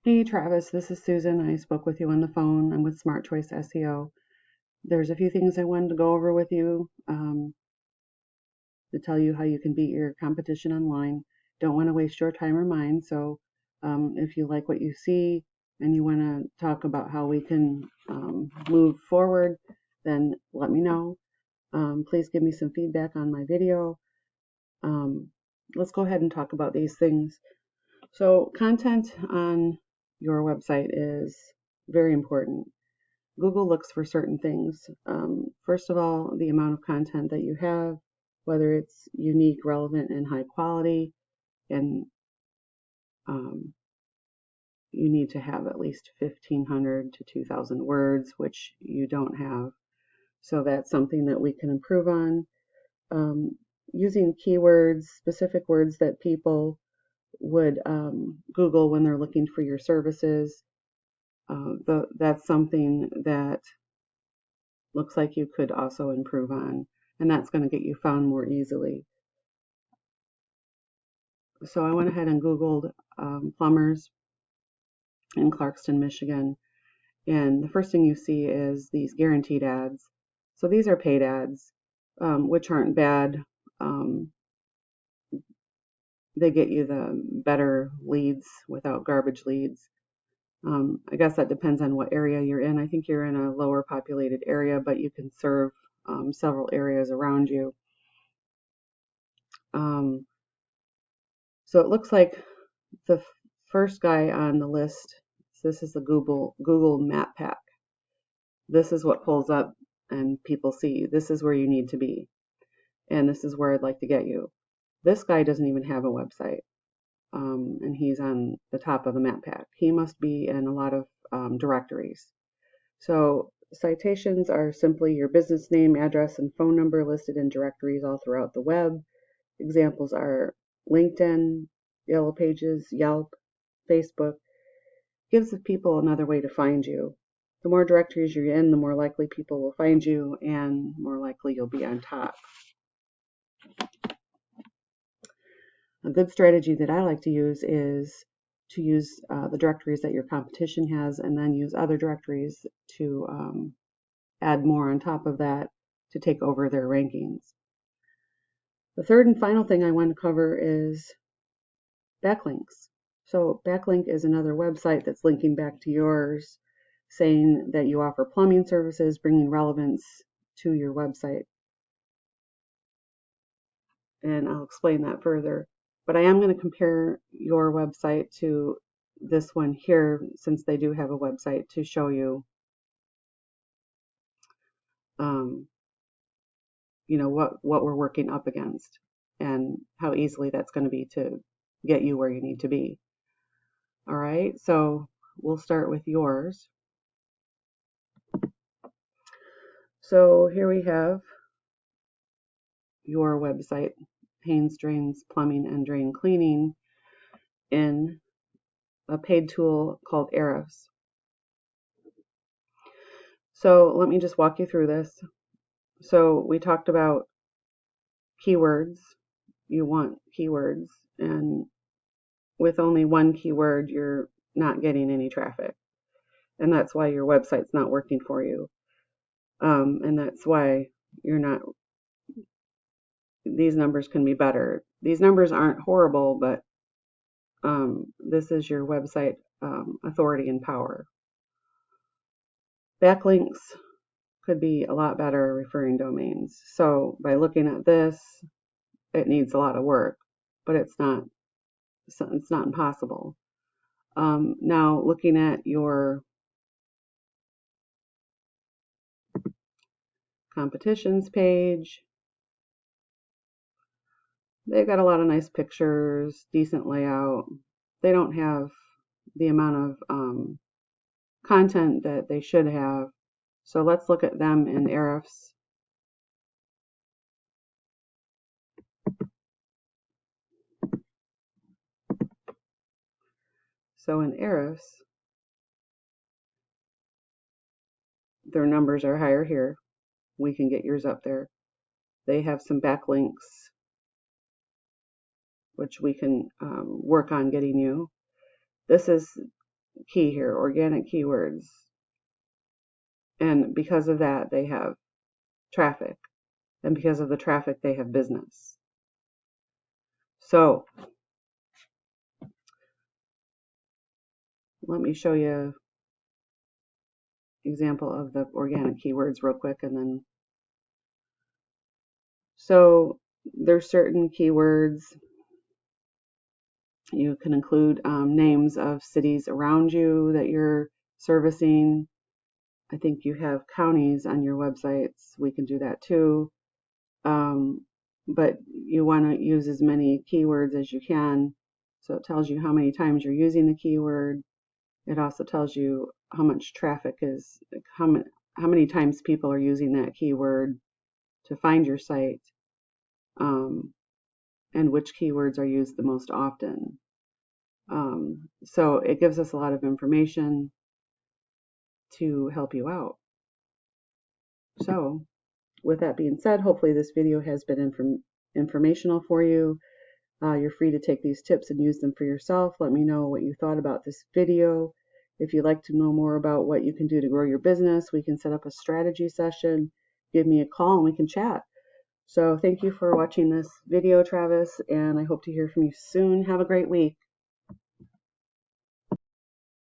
Hey Travis, this is Susan. I spoke with you on the phone. I'm with Choice SEO. There's a few things I wanted to go over with you to tell you how you can beat your competition online. Don't want to waste your time or mine, so if you like what you see and you want to talk about how we can move forward, then let me know. Please give me some feedback on my video. Um, let's go ahead and talk about these things. So content on your website is very important. Google looks for certain things. First of all, the amount of content that you have, whether it's unique, relevant, and high quality, and um, you need to have at least 1,500 to 2,000 words, which you don't have. So that's something that we can improve on. Using keywords, specific words that people would Google when they're looking for your services. That's something that looks like you could also improve on, and that's going to get you found more easily. So I went ahead and Googled plumbers in Clarkston, Michigan, and the first thing you see is these guaranteed ads. So these are paid ads, which aren't bad. Um, they get you the better leads without garbage leads. I guess that depends on what area you're in. I think you're in a lower populated area, but you can serve several areas around you. Um, so it looks like the first guy on the list, this is the Google Map Pack. This is what pulls up and people see. This is where you need to be. And this is where I'd like to get you. This guy doesn't even have a website. And he's on the top of the map pack. He must be in a lot of directories. So citations are simply your business name, address, and phone number listed in directories all throughout the web. Examples are LinkedIn, Yellow Pages, Yelp, Facebook. Gives the people another way to find you. The more directories you're in, the more likely people will find you and more likely you'll be on top. A good strategy that I like to use is to use the directories that your competition has and then use other directories to add more on top of that to take over their rankings. The third and final thing I want to cover is backlinks. So backlink is another website that's linking back to yours, saying that you offer plumbing services, bringing relevance to your website. And I'll explain that further. But I am going to compare your website to this one here, since they do have a website, to show you, what we're working up against and how easily that's going to be to get you where you need to be. All right, so we'll start with yours. So here we have your website, Haines Drains Plumbing and Drain Cleaning, in a paid tool called Ahrefs. So let me just walk you through this. So we talked about keywords. You want keywords, and with only one keyword, you're not getting any traffic. And that's why your website's not working for you. And that's why these numbers can be better. These numbers aren't horrible, but this is your website authority and power. Backlinks could be a lot better referring domains. So by looking at this, it needs a lot of work, but it's not impossible. Now looking at your competitions page, they've got a lot of nice pictures, decent layout. They don't have the amount of content that they should have. So let's look at them in Ahrefs. So in Ahrefs, their numbers are higher here. We can get yours up there. They have some backlinks, which we can work on getting you. This is key here, organic keywords. And because of that, they have traffic. And because of the traffic, they have business. So let me show you an example of the organic keywords real quick. And then, so there's certain keywords. You can include names of cities around you that you're servicing. I think you have counties on your websites. We can do that too. But you want to use as many keywords as you can. So it tells you how many times you're using the keyword. It also tells you how much traffic is, how many times people are using that keyword to find your site, and which keywords are used the most often. So it gives us a lot of information to help you out. So with that being said, hopefully this video has been informational for you. You're free to take these tips and use them for yourself. Let me know what you thought about this video. If you'd like to know more about what you can do to grow your business, we can set up a strategy session. Give me a call and we can chat. So thank you for watching this video, Travis, and I hope to hear from you soon. Have a great week.